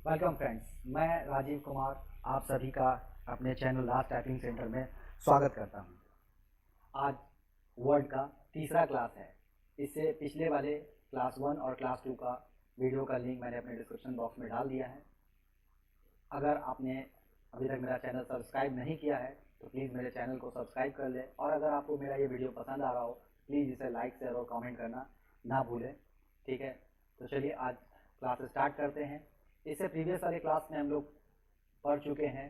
Welcome friends, मैं राजीव कुमार आप सभी का अपने चैनल लास्ट टाइपिंग सेंटर में स्वागत करता हूं। आज वर्ड का तीसरा क्लास है। इससे पिछले वाले क्लास 1 और क्लास 2 का वीडियो का लिंक मैंने अपने डिस्क्रिप्शन बॉक्स में डाल दिया है। अगर आपने अभी तक मेरा चैनल सब्सक्राइब नहीं किया है तो प्लीज़ मेरे चैनल को सब्सक्राइब कर लें, और अगर आपको मेरा ये वीडियो पसंद आ रहा हो प्लीज़ इसे लाइक, शेयर और कमेंट करना ना भूलें। ठीक है, तो चलिए आज क्लास स्टार्ट करते हैं। इससे प्रीवियस वाले क्लास में हम लोग पढ़ चुके हैं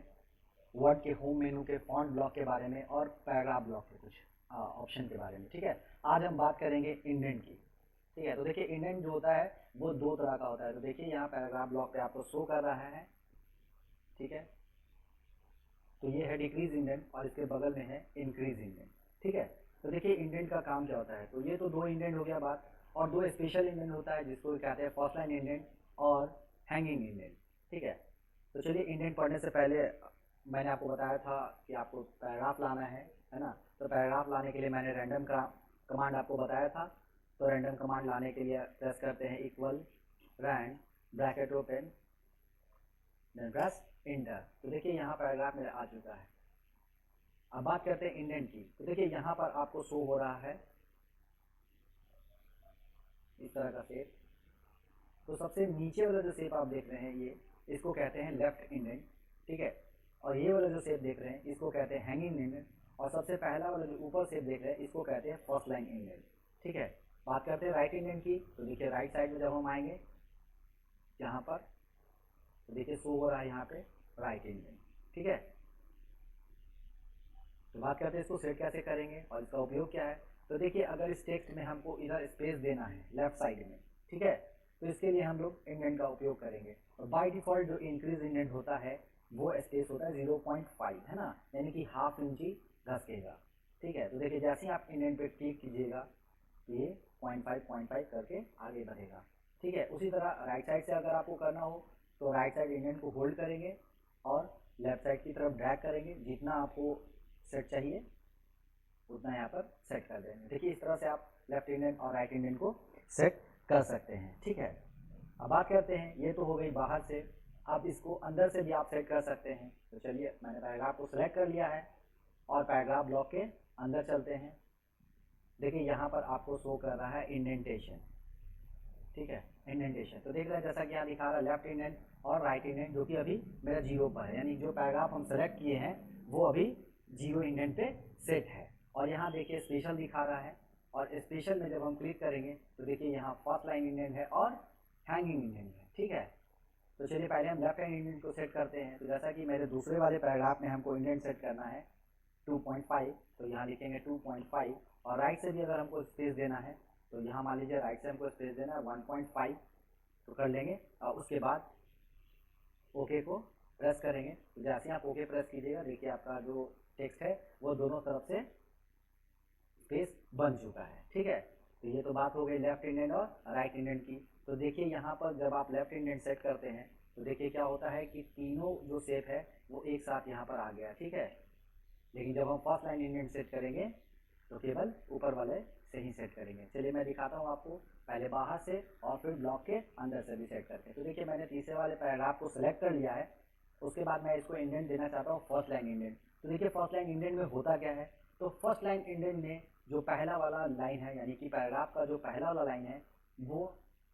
वर्ड के होम मेनू के फॉन्ट ब्लॉक के बारे में और पैराग्राफ ब्लॉक के कुछ ऑप्शन के बारे में। ठीक है, आज हम बात करेंगे इंडेंट की। ठीक है, तो देखिए इंडेंट जो होता है वो दो तरह का होता है। तो देखिए यहाँ पैराग्राफ ब्लॉक पे आपको शो कर रहा है। ठीक है, तो ये है डिक्रीज इंडेंट और इसके बगल में है इंक्रीज इंडेंट। ठीक है, तो देखिए इंडेंट का काम क्या होता है। तो ये तो दो इंडेंट हो गया बात, और दो स्पेशल इंडेंट होता है जिसको कहते हैं फर्स्ट लाइन इंडेंट और हैंगिंग इंडेंट। ठीक है, तो चलिए इंडेंट पढ़ने से पहले मैंने आपको बताया था कि आपको पैराग्राफ लाना है ना। तो पैराग्राफ लाने के लिए मैंने रैंडम का कमांड आपको बताया था। तो रैंडम कमांड लाने के लिए प्रेस करते हैं equal rand bracket open then press enter. तो देखिए यहाँ पैराग्राफ मेरा आ चुका है। अब बात करते हैं इंडेंट की। तो देखिए यहाँ पर आपको शो हो रहा है इस तरह का शेप। तो सबसे नीचे वाला जो शेप आप देख रहे हैं ये इसको कहते हैं लेफ्ट इंडेंट। ठीक है, और ये वाला जो शेप देख रहे हैं इसको कहते हैं हैंगिंग इंडेंट, और सबसे पहला वाला जो ऊपर शेप देख रहे हैं इसको कहते हैं फर्स्ट लाइन इंडेंट। ठीक है, बात करते हैं राइट इंडेंट की। तो देखिए राइट साइड में जब हम आएंगे यहाँ पर तो देखिए शो हो रहा है यहाँ पे राइट इंडेंट। ठीक है, तो बात करते हैं इसको सेट कैसे करेंगे और इसका उपयोग क्या है। तो देखिए अगर इस टेक्स्ट में हमको इधर स्पेस देना है लेफ्ट साइड में, ठीक है, तो इसके लिए हम लोग इंडेंट का उपयोग करेंगे। और बाय डिफॉल्ट जो इंक्रीज इंडेंट होता है वो स्पेस होता है 0.5, है ना, यानी कि हाफ इंची घसकेगा। ठीक है, तो देखिए जैसे ही आप इंडेंट पे क्लिक कीजिएगा ये 0.5 करके आगे बढ़ेगा। ठीक है, उसी तरह राइट साइड से अगर आपको करना हो तो राइट साइड इंडेंट को होल्ड करेंगे और लेफ्ट साइड की तरफ ड्रैग करेंगे। जितना आपको सेट चाहिए उतना यहाँ पर सेट कर देंगे। देखिए इस तरह से आप लेफ्ट इंडेंट और राइट इंडेंट को सेट कर सकते हैं। ठीक है, अब बात करते हैं, ये तो हो गई बाहर से। अब इसको अंदर से भी आप सेट कर सकते हैं। तो चलिए मैंने पैराग्राफ को सिलेक्ट कर लिया है और पैराग्राफ ब्लॉक के अंदर चलते हैं। देखिए यहाँ पर आपको शो कर रहा है इंडेंटेशन। ठीक है, इंडेंटेशन तो देख रहे हैं जैसा कि यहाँ लिखा रहा है लेफ्ट इंडेंट और राइट इंडेंट, जो कि अभी मेरा 0 पर है, यानी जो पैराग्राफ हम सेलेक्ट किए हैं वो अभी 0 इंडेंट पे सेट है। और यहाँ देखिए स्पेशल दिखा रहा है, और स्पेशल में जब हम क्लिक करेंगे तो देखिए यहाँ फर्स्ट लाइन इंडेंट है और हैंगिंग इंडेंट है। ठीक है, तो चलिए पहले हम लेफ्ट हैंड इंडेंट को सेट करते हैं। तो जैसा कि मेरे दूसरे वाले पैराग्राफ में हमको इंडेंट सेट करना है 2.5, तो यहाँ लिखेंगे 2.5। और राइट से भी अगर हमको स्पेस देना है तो यहाँ मान लीजिए राइट से हमको स्पेस देना है 1.5, तो कर लेंगे। और उसके बाद ओके को प्रेस करेंगे। तो जैसे आप ओके प्रेस कीजिएगा देखिए आपका जो टेक्स्ट है वो दोनों तरफ से स्पेस बन चुका है। ठीक है, तो ये तो बात हो गई लेफ्ट इंडेंट और राइट इंडेंट की। तो देखिए यहाँ पर जब आप लेफ्ट इंडेंट सेट करते हैं तो देखिए क्या होता है कि तीनों जो शेप है वो एक साथ यहाँ पर आ गया। ठीक है, लेकिन जब हम फर्स्ट लाइन इंडेंट सेट करेंगे तो केवल ऊपर वाले से ही सेट करेंगे। चलिए मैं दिखाता हूँ आपको, पहले बाहर से और फिर ब्लॉक के अंदर से भी सेट करके। तो देखिए मैंने तीसरे वाले पैराग्राफ को सिलेक्ट कर लिया है। उसके बाद मैं इसको इंडेंट देना चाहता हूँ फर्स्ट लाइन इंडेंट। तो देखिए फर्स्ट लाइन इंडेंट में होता क्या है, तो फर्स्ट लाइन इंडेंट में जो पहला वाला लाइन है यानी कि पैराग्राफ का जो पहला वाला लाइन है वो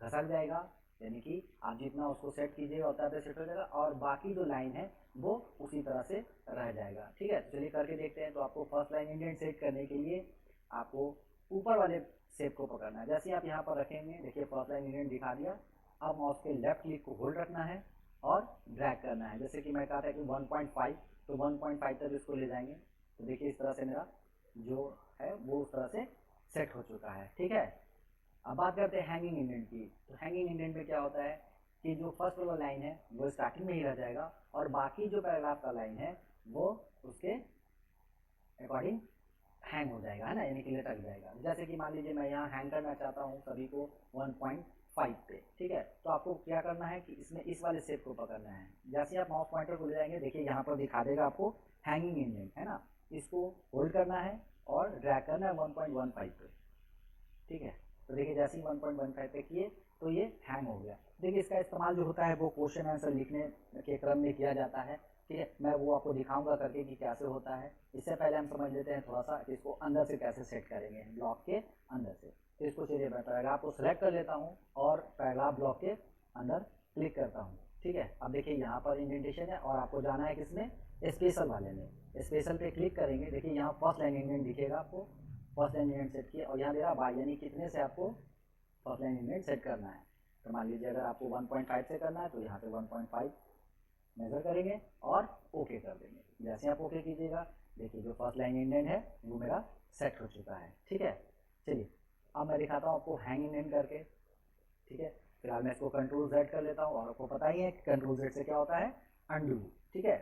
घसक जाएगा, यानी कि आप जितना उसको सेट कीजिएगा उतना पे सेट हो जाएगा, और बाकी जो लाइन है वो उसी तरह से रह जाएगा। ठीक है, चलिए करके देखते हैं। तो आपको फर्स्ट लाइन इंडेंट सेट करने के लिए आपको ऊपर वाले शेप को पकड़ना है। जैसे आप यहाँ पर रखेंगे देखिए फर्स्ट लाइन इंडेंट दिखा दिया। अब माउस के लेफ्ट क्लिक को होल्ड रखना है और ड्रैग करना है। जैसे कि मैं कहा था कि 1.5, तो 1.5 तक इसको ले जाएंगे। तो देखिए इस तरह से मेरा जो है वो उस तरह से सेट हो चुका है। ठीक है, अब बात करते हैं हैंगिंग इंडेंट की। तो हैंगिंग इंडेंट में क्या होता है कि जो फर्स्ट वाला लाइन है वो स्टार्टिंग में ही रह जाएगा, और बाकी जो पैराग्राफ का लाइन है वो उसके अकॉर्डिंग हैंग हो जाएगा, है ना, यानी कि लटक जाएगा। जैसे कि मान लीजिए मैं यहाँ हैंग करना चाहता हूँ सभी को 1.5 पे। ठीक है, तो आपको क्या करना है कि इसमें इस वाले शेप को पकड़ना है। जैसे आप माउस पॉइंटर को ले जाएंगे देखिए यहाँ पर दिखा देगा आपको हैंगिंग इंडेंट, है ना, इसको होल्ड करना है और ड्रैग करना है 1.15 पे। ठीक है, तो देखिए जैसे ही 1.15 पे किए तो ये हैंग हो गया। देखिए इसका इस्तेमाल जो होता है वो क्वेश्चन आंसर लिखने के क्रम में किया जाता है, ठीक है। मैं वो आपको दिखाऊंगा करके कि कैसे होता है। इससे पहले हम समझ लेते हैं थोड़ा सा इसको अंदर से कैसे सेट करेंगे, ब्लॉक के अंदर से। तो इसको चलिए मैं पैराग्राफ को सिलेक्ट कर लेता हूँ और पैराग्राफ ब्लॉक के अंदर क्लिक करता हूँ, ठीक है। अब देखिए यहाँ पर इंडेंटेशन है और आपको जाना है किसमें, स्पेशल वाले में। स्पेशल पे क्लिक करेंगे, देखिए यहाँ फर्स्ट लाइन इंडेंट दिखेगा आपको, फर्स्ट लाइन इंडेंट सेट किया और यहाँ दे रहा बाई, यानी कितने से आपको फर्स्ट लाइन इंडेंट सेट करना है। तो मान लीजिए अगर आपको 1.5 से करना है तो यहाँ पे 1.5 मेजर करेंगे और ओके कर देंगे। जैसे आप ओके कीजिएगा देखिए जो फर्स्ट लाइन इंडेंट है वो मेरा सेट हो चुका है, ठीक है। चलिए अब मैं दिखाता हूँ आपको हैंग इंडेंट करके, ठीक है। फिलहाल मैं इसको कंट्रोल Z कर लेता हूँ और आपको पता ही है कि कंट्रोल Z से क्या होता है, अंडू, ठीक है,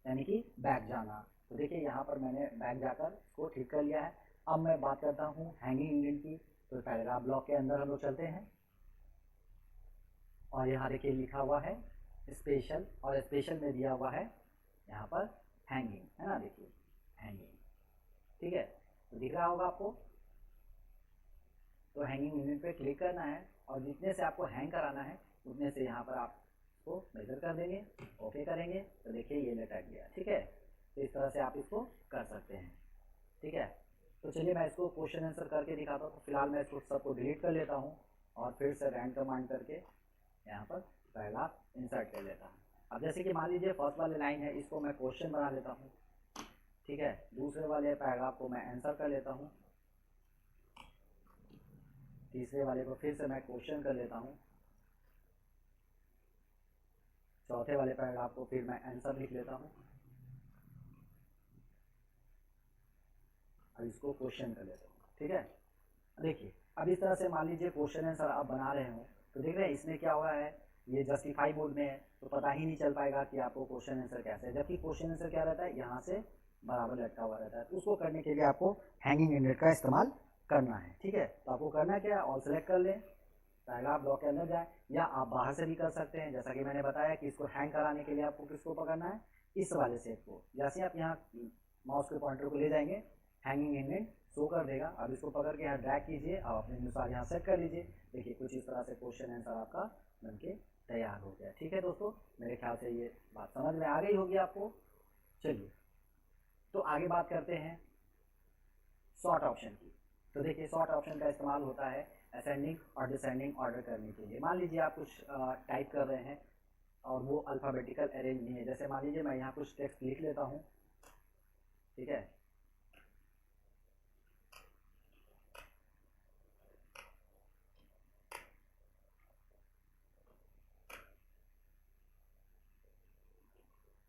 यानी कि बैक जाना। तो देखिए यहाँ पर मैंने बैक जाकर इसको ठीक कर लिया है। अब मैं बात करता हूँ हैंगिंग इंडेंट की। तो पैराग्राफ ब्लॉक के अंदर हम लोग चलते हैं और यहाँ देखिए लिखा हुआ है स्पेशल और स्पेशल में दिया हुआ है यहाँ पर हैंगिंग, है ना, देखिए हैंगिंग, ठीक है। तो दिख रहा होगा आपको। तो हैंगिंग इंडेंट पे क्लिक करना है और जितने से आपको हैंग कराना है उतने से यहाँ पर आप इसको मेजर कर देंगे, ओके करेंगे तो देखिए ये लटक गया, ठीक है। तो इस तरह से आप इसको कर सकते हैं, ठीक है। तो चलिए मैं इसको क्वेश्चन आंसर करके दिखाता हूँ। तो फिलहाल मैं इसको सबको डिलीट कर लेता हूँ और फिर से रैंड कमांड करके यहाँ पर पहला इंसर्ट कर लेता हूँ। अब जैसे कि मान लीजिए फर्स्ट वाली लाइन है, इसको मैं क्वेश्चन बना लेता हूँ, ठीक है। दूसरे वाले पैराग्राफ को मैं आंसर कर लेता हूँ, तीसरे वाले को फिर से मैं क्वेश्चन कर लेता हूँ, चौथे वाले पैराग्राफ को फिर मैं आंसर लिख लेता हूँ, अब इसको क्वेश्चन कर लेता हूँ, ठीक है। देखिए अब इस तरह से मान लीजिए क्वेश्चन आंसर आप बना रहे हो तो देख रहे हैं इसमें क्या हुआ है, ये जस्टिफाई मोड में है तो पता ही नहीं चल पाएगा कि आपको क्वेश्चन आंसर कैसे है। जबकि क्वेश्चन आंसर क्या रहता है, यहाँ से बराबर लटका हुआ रहता है। तो उसको करने के लिए आपको हैंगिंग इंडेंट का इस्तेमाल करना है, ठीक है। तो आपको करना क्या है, ऑल सेलेक्ट कर लें, पैराग्राफ ब्लॉक के अंदर जाए, या आप बाहर से भी कर सकते हैं। जैसा कि मैंने बताया कि इसको हैंग कराने के लिए आपको किसको पकड़ना है, इस वाले सेट को। जैसे आप यहाँ माउस के पॉइंटर को ले जाएंगे हैंगिंग इंडेंट शो कर देगा। अब इसको पकड़ के यहाँ ड्रैग कीजिए और अपने अनुसार यहाँ सेट कर लीजिए। देखिए कुछ इस तरह से क्वेश्चन आंसर आपका बनके तैयार हो गया, ठीक है दोस्तों। मेरे ख्याल से ये बात समझ में आ गई होगी आपको। चलिए तो आगे बात करते हैं सॉर्ट ऑप्शन की। तो देखिए सॉर्ट ऑप्शन का इस्तेमाल होता है असेंडिंग और डिसेंडिंग ऑर्डर करने के लिए। मान लीजिए आप कुछ टाइप कर रहे हैं और वो अल्फ़ाबेटिकल अरेंज नहीं है। जैसे मान लीजिए मैं यहाँ कुछ टेक्स्ट लिख लेता हूँ, ठीक है।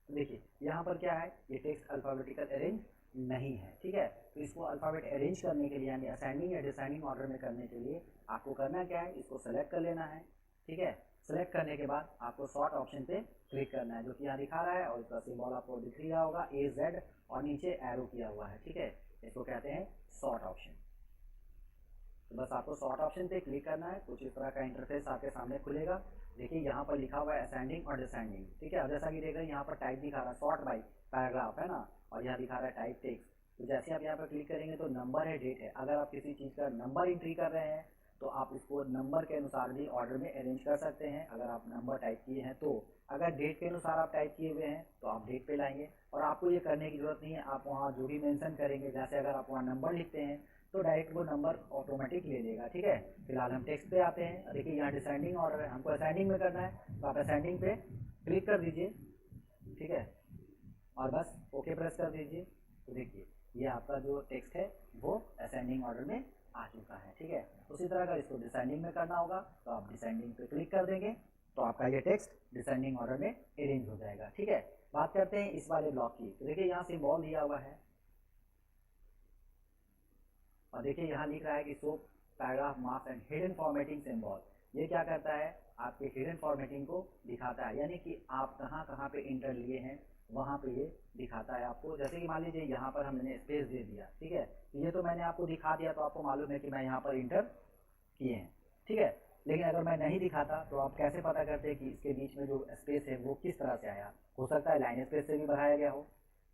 देखिए यहाँ पर क्या है, ये टेक्स्ट अल्फ़ाबेटिकल अरेंज नहीं है, ठीक है। तो इसको अल्फ़ाबेट अरेंज करने के लिए यानी असेंडिंग या डिसेंडिंग ऑर्डर में करने के लिए आपको करना क्या है, इसको सेलेक्ट कर लेना है, ठीक है। सेलेक्ट करने के बाद आपको सॉर्ट ऑप्शन पे क्लिक करना है, जो कि यहाँ दिखा रहा है और इसका सिंबल आपको दिख रहा होगा AZ और नीचे एरो किया हुआ है, ठीक है। इसको कहते हैं सॉर्ट ऑप्शन। तो बस आपको सॉर्ट ऑप्शन पे क्लिक करना है, कुछ इस तरह का इंटरफेस आपके सामने खुलेगा। देखिए यहाँ पर लिखा हुआ है असेंडिंग और डिसेंडिंग, ठीक है। अब जैसा कि देख रहे हैं यहाँ पर टाइप दिखा रहा है सॉर्ट बाई पैराग्राफ, है ना, और यहाँ दिखा रहा है टाइप टेक्स्ट। तो जैसे आप यहाँ पर क्लिक करेंगे तो नंबर है, डेट है। अगर आप किसी चीज़ का नंबर एंट्री कर रहे हैं तो आप इसको नंबर के अनुसार भी ऑर्डर में अरेंज कर सकते हैं। अगर आप नंबर टाइप किए हैं तो, अगर डेट के अनुसार आप टाइप किए हुए हैं तो आप डेट पे लाएंगे। और आपको ये करने की जरूरत नहीं है, आप वहाँ जो भी मेंशन करेंगे, जैसे अगर आप वहाँ नंबर लिखते हैं तो डायरेक्ट वो नंबर ऑटोमेटिक ले लेगा, ठीक है। फिलहाल हम टेक्स्ट पे आते हैं। देखिए यहाँ डिसेंडिंग ऑर्डर है, हमको असेंडिंग में करना है तो आप असेंडिंग पे क्लिक कर दीजिए, ठीक है, और बस ओके प्रेस कर दीजिए। तो देखिए ये आपका जो टेक्स्ट है वो असेंडिंग ऑर्डर में आ चुका है, ठीक है। उसी तरह अगर इसको डिसेंडिंग में करना होगा तो आप डिसेंडिंग पे क्लिक कर देंगे तो आपका ये टेक्स्ट डिसेंडिंग ऑर्डर में अरेंज हो जाएगा, ठीक है। बात करते हैं इस वाले ब्लॉक की। तो देखिए यहाँ सिंबल दिया हुआ है और देखिए यहाँ लिख रहा है कि show paragraph marks and hidden formatting symbol. ये क्या करता है, आपके हिडन फॉर्मेटिंग को दिखाता है, यानी कि आप कहाँ कहाँ पे इंटर लिए हैं वहाँ पे ये दिखाता है आपको। जैसे कि मान लीजिए यहाँ पर हमने स्पेस दे दिया, ठीक है, ये तो मैंने आपको दिखा दिया तो आपको मालूम है कि मैं यहाँ पर इंटर किए हैं, ठीक है। लेकिन अगर मैं नहीं दिखाता तो आप कैसे पता करते कि इसके बीच में जो स्पेस है वो किस तरह से आया। हो सकता है लाइन स्पेस से भी बढ़ाया गया हो,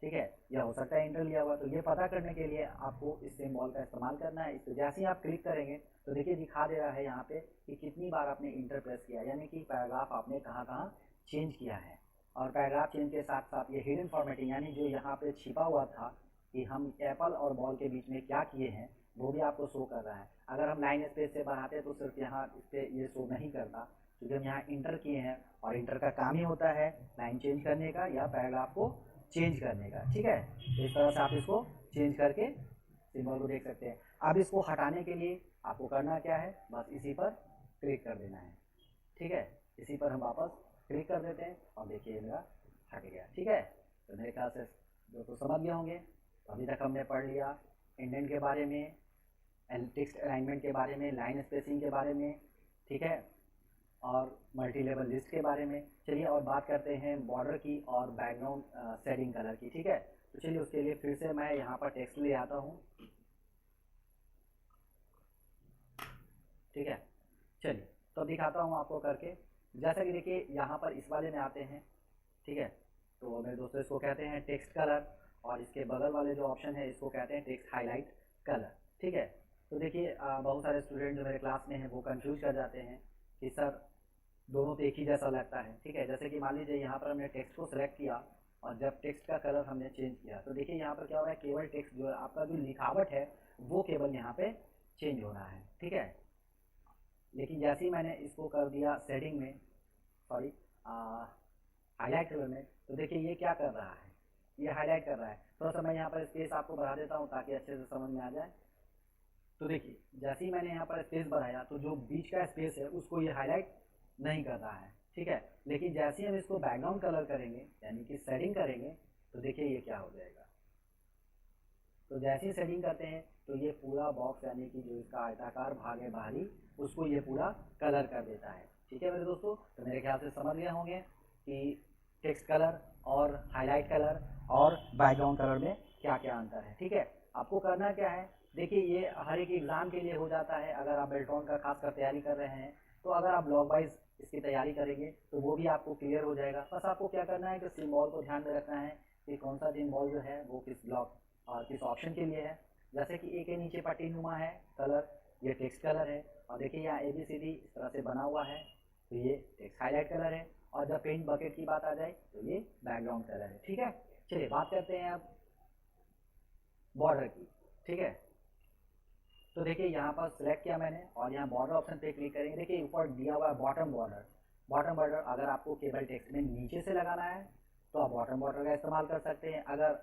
ठीक है, या हो सकता है इंटर लिया हुआ। तो ये पता करने के लिए आपको इस सिंबल का इस्तेमाल करना है। इस पर जैसे ही आप क्लिक करेंगे तो देखिए दिखा दे रहा है यहाँ पे कि कितनी बार आपने इंटर प्रेस किया, यानी कि पैराग्राफ आपने कहाँ कहाँ चेंज किया है। और पैराग्राफ चेंज के साथ साथ ये हिडन फॉर्मेटिंग, यानी जो यहाँ पे छिपा हुआ था कि हम एप्पल और बॉल के बीच में क्या किए हैं, वो भी आपको शो कर रहा है। अगर हम लाइन स्पेस से बढ़ाते हैं तो सिर्फ यहाँ इस पर ये शो नहीं करता, क्योंकि हम यहाँ इंटर किए हैं और इंटर का काम ही होता है लाइन चेंज करने का या पैराग्राफ को चेंज करने का। ठीक है, तो इस तरह से आप इसको चेंज करके सिंबल को देख सकते हैं। अब इसको हटाने के लिए आपको करना क्या है, बस इसी पर क्लिक कर देना है। ठीक है, इसी पर हम वापस क्लिक कर देते हैं और देखिए मेरा हट गया। ठीक है, तो मेरे ख्याल से दोस्तों समझ गए होंगे। तो अभी तक हमने पढ़ लिया इंडेंट के बारे में, टेक्स्ट अलाइनमेंट के बारे में, लाइन स्पेसिंग के बारे में, ठीक है, और मल्टी लेवल लिस्ट के बारे में। चलिए और बात करते हैं बॉर्डर की और बैकग्राउंड शेडिंग कलर की। ठीक है, तो चलिए उसके लिए फिर से मैं यहाँ पर टेक्स्ट ले आता हूँ। ठीक है, चलिए तो दिखाता हूँ आपको करके। जैसा कि देखिए यहाँ पर इस वाले में आते हैं। ठीक है, तो मेरे दोस्तों इसको कहते हैं टेक्स्ट कलर, और इसके बगल वाले जो ऑप्शन है इसको कहते हैं टेक्स्ट हाईलाइट कलर। ठीक है, तो देखिए बहुत सारे स्टूडेंट जो मेरे क्लास में हैं वो कंफ्यूज कर जाते हैं कि सर दोनों तो एक ही जैसा लगता है। ठीक है, जैसे कि मान लीजिए यहाँ पर हमने टेक्स्ट को सिलेक्ट किया और जब टेक्स्ट का कलर हमने चेंज किया तो देखिए यहाँ पर क्या हो रहा है, केवल टेक्स्ट जो है आपका जो लिखावट है वो केवल यहाँ पे चेंज हो रहा है। ठीक है, लेकिन जैसे ही मैंने इसको कर दिया शेडिंग में, सॉरी हाईलाइट कलर में, तो देखिए ये क्या कर रहा है, ये हाईलाइट कर रहा है। थोड़ा सा मैं यहाँ पर स्पेस आपको बढ़ा देता हूँ ताकि अच्छे से समझ में आ जाए। तो देखिए जैसे ही मैंने यहाँ पर स्पेस बढ़ाया तो जो बीच का स्पेस है उसको ये हाईलाइट नहीं कर रहा है। ठीक है, लेकिन जैसे ही हम इसको बैकग्राउंड कलर करेंगे यानी कि शेडिंग करेंगे तो देखिए ये क्या हो जाएगा। तो जैसे ही शेडिंग करते हैं तो ये पूरा बॉक्स यानी कि जो इसका आयताकार भाग है बाहरी, उसको ये पूरा कलर कर देता है। ठीक है मेरे दोस्तों, तो मेरे ख्याल से समझ गए होंगे कि टेक्स्ट कलर और हाईलाइट कलर और बैकग्राउंड कलर में क्या क्या अंतर है। ठीक है, आपको करना क्या है, देखिए ये हर एक एग्जाम के लिए हो जाता है। अगर आप बेल्ट्रॉन का खासकर तैयारी कर रहे हैं तो अगर आप ब्लॉक वाइज इसकी तैयारी करेंगे तो वो भी आपको क्लियर हो जाएगा। बस आपको क्या करना है कि सिंबल को ध्यान में रखना है कि कौन सा सिंबल जो है वो किस ब्लॉक और किस ऑप्शन के लिए है। जैसे कि ए के नीचे पट्टी नुमा है कलर, ये टेक्स्ट कलर है, और देखिए यहाँ ABCD इस तरह से बना हुआ है तो ये टेक्स्ट हाईलाइट कलर है, और जब पेंट बकेट की बात आ जाए तो ये बैकग्राउंड कलर है। ठीक है, चलिए बात करते हैं अब बॉर्डर की। ठीक है, तो देखिए यहाँ पर सिलेक्ट किया मैंने और यहाँ बॉर्डर ऑप्शन पे क्लिक करेंगे। देखिए ऊपर दिया हुआ है बॉटम बॉर्डर। बॉटम बॉर्डर अगर आपको केवल टेक्स्ट में नीचे से लगाना है तो आप बॉटम बॉर्डर का इस्तेमाल कर सकते हैं। अगर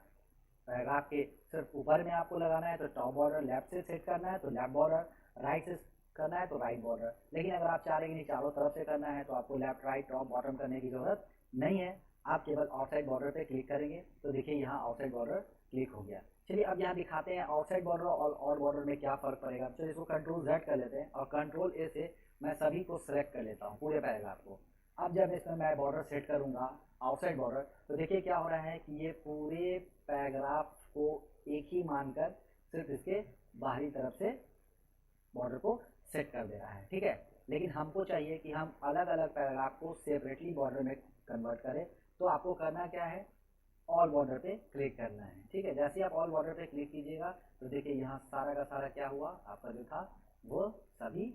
पैराग्राफ के सिर्फ ऊपर में आपको लगाना है तो टॉप बॉर्डर, लेफ्ट से सेट करना है तो लेफ्ट बॉर्डर, राइट से करना है तो राइट बॉर्डर। लेकिन अगर आप चाह रहे हैं कि चारों तरफ से करना है तो आपको लेफ्ट राइट टॉप बॉटम करने की जरूरत नहीं है। आप केवल आउटसाइड बॉर्डर पे क्लिक करेंगे तो देखिए यहाँ आउटसाइड बॉर्डर क्लिक हो गया। चलिए अब यहाँ दिखाते हैं आउटसाइड बॉर्डर और बॉर्डर में क्या फर्क पड़ेगा। चलिए इसको कंट्रोल Z कर लेते हैं और कंट्रोल A से मैं सभी को सिलेक्ट कर लेता हूँ, पूरे पैराग्राफ को। अब जब इसमें मैं बॉर्डर सेट करूँगा आउटसाइड बॉर्डर तो देखिए क्या हो रहा है कि ये पूरे पैराग्राफ को एक ही मानकर सिर्फ इसके बाहरी तरफ से बॉर्डर को सेट कर दे रहा है। ठीक है, लेकिन हमको चाहिए कि हम अलग अलग पैराग्राफ को सेपरेटली बॉर्डर में कन्वर्ट करें। तो आपको करना क्या है, ऑल बॉर्डर पे क्लिक करना है। ठीक है, जैसे ही आप ऑल बॉर्डर पे क्लिक कीजिएगा तो देखिए यहाँ सारा का सारा क्या हुआ, आपका जो था वो सभी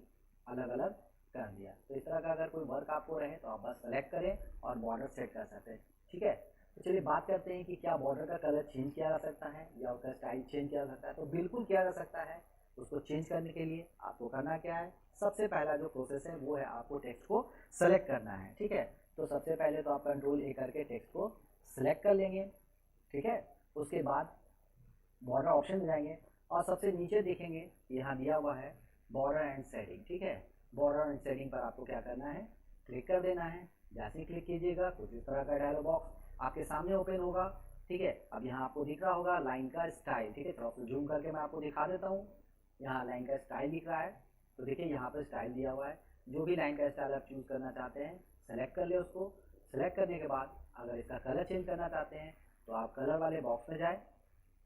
अलग अलग कर दिया। तो इस तरह का अगर कोई वर्क आपको रहे तो आप बस सेलेक्ट करें और बॉर्डर सेट कर सकते हैं। ठीक है, तो चलिए बात करते हैं कि क्या बॉर्डर का कलर चेंज किया जा सकता है या उसका स्टाइल चेंज किया जा सकता है। तो बिल्कुल किया जा सकता है। उसको चेंज करने के लिए आपको करना क्या है, सबसे पहला जो प्रोसेस है वो है आपको टेक्स्ट को सेलेक्ट करना है। ठीक है, तो सबसे पहले तो आप कंट्रोल A करके टेक्स्ट को सिलेक्ट कर लेंगे। ठीक है, उसके बाद बॉर्डर ऑप्शन में जाएंगे और सबसे नीचे देखेंगे यहाँ दिया हुआ है बॉर्डर एंड शेडिंग। ठीक है, बॉर्डर एंड शेडिंग पर आपको क्या करना है, क्लिक कर देना है। जैसे ही क्लिक कीजिएगा कुछ इस तरह का डायलॉग बॉक्स आपके सामने ओपन होगा। ठीक है, अब यहाँ आपको दिख रहा होगा लाइन का स्टाइल। ठीक है, थोड़ा सा जूम करके मैं आपको दिखा देता हूँ। यहाँ लाइन का स्टाइल दिख रहा है तो देखिए यहाँ पर स्टाइल दिया हुआ है। जो भी लाइन का स्टाइल आप चूज़ करना चाहते हैं सेलेक्ट कर ले उसको। सेलेक्ट करने के बाद अगर इसका कलर चेंज करना चाहते हैं तो आप कलर वाले बॉक्स में जाए।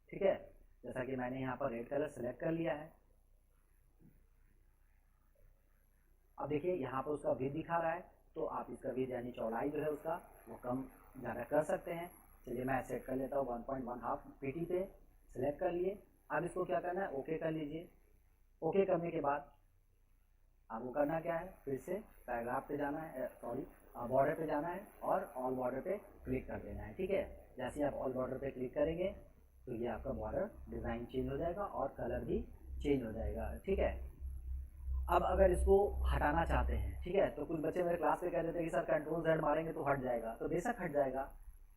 ठीक है, जैसा कि मैंने यहाँ पर रेड कलर सेलेक्ट कर लिया है। अब देखिए यहाँ पर उसका विड्थ दिखा रहा है तो आप इसका विड्थ यानी चौड़ाई जो है उसका वो कम ज़्यादा कर सकते हैं। चलिए मैं सेट कर लेता हूँ 1.1 pt पे, सिलेक्ट कर लिए। अब इसको क्या करना है, ओके कर लीजिए। ओके करने के बाद आपको करना क्या है, फिर से पैराग्राफ पे जाना है, सॉरी बॉर्डर पे जाना है और ऑल बॉर्डर पे क्लिक कर देना है। ठीक है, जैसे ही आप ऑल बॉर्डर पे क्लिक करेंगे तो ये आपका बॉर्डर डिज़ाइन चेंज हो जाएगा और कलर भी चेंज हो जाएगा। ठीक है, अब अगर इसको हटाना चाहते हैं, ठीक है, तो कुछ बच्चे मेरे क्लास में कह देते हैं कि सर Ctrl Z मारेंगे तो हट जाएगा, तो बेशक हट जाएगा,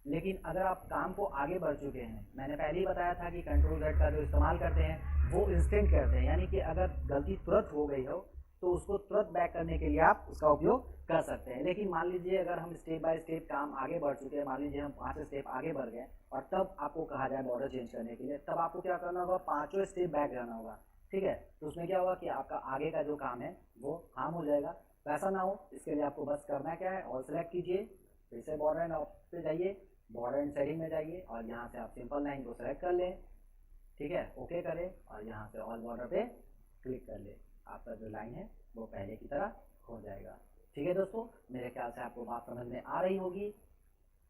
लेकिन अगर आप काम को आगे बढ़ चुके हैं, मैंने पहले ही बताया था कि Ctrl Z का जो इस्तेमाल करते हैं वो इंस्टेंट करते हैं, यानी कि अगर गलती तुरंत हो गई हो तो उसको तुरंत बैक करने के लिए आप उसका उपयोग कर सकते हैं। लेकिन मान लीजिए अगर हम स्टेप बाय स्टेप काम आगे बढ़ चुके हैं, मान लीजिए हम 5 स्टेप आगे बढ़ गए और तब आपको कहा जाए बॉर्डर चेंज करने के लिए, तब आपको क्या करना होगा, 5 स्टेप बैक जाना होगा। ठीक है, तो उसमें क्या होगा कि आपका आगे का जो काम है वो हार्म हो जाएगा। वैसा ना हो इसके लिए आपको बस करना क्या है, ऑल सेलेक्ट कीजिए, फिर से बॉर्डर एंड पे जाइए, बॉर्डर एंड सेटिंग में जाइए और यहाँ से आप सिंपल लाइन को सेलेक्ट कर लें। ठीक है, ओके करें और यहाँ से ऑल बॉर्डर पे क्लिक कर ले, आपका जो लाइन है वो पहले की तरह हो जाएगा। ठीक है दोस्तों, मेरे ख्याल से आपको बात समझ में आ रही होगी।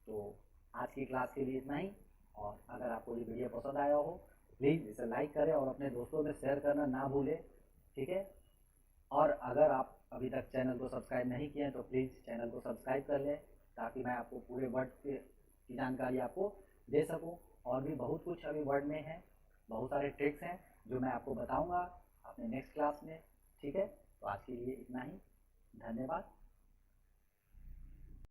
तो आज की क्लास के लिए इतना ही, और अगर आपको ये वीडियो पसंद आया हो प्लीज़ इसे लाइक करें और अपने दोस्तों में शेयर करना ना भूलें। ठीक है, और अगर आप अभी तक चैनल को सब्सक्राइब नहीं किए हैं तो प्लीज़ चैनल को सब्सक्राइब कर लें, ताकि मैं आपको पूरे वर्ड की जानकारी आपको दे सकूं। और भी बहुत कुछ अभी वर्ड में है, बहुत सारे ट्रिक्स हैं जो मैं आपको बताऊंगा अपने नेक्स्ट क्लास में। ठीक है, तो आज के लिए इतना ही, धन्यवाद।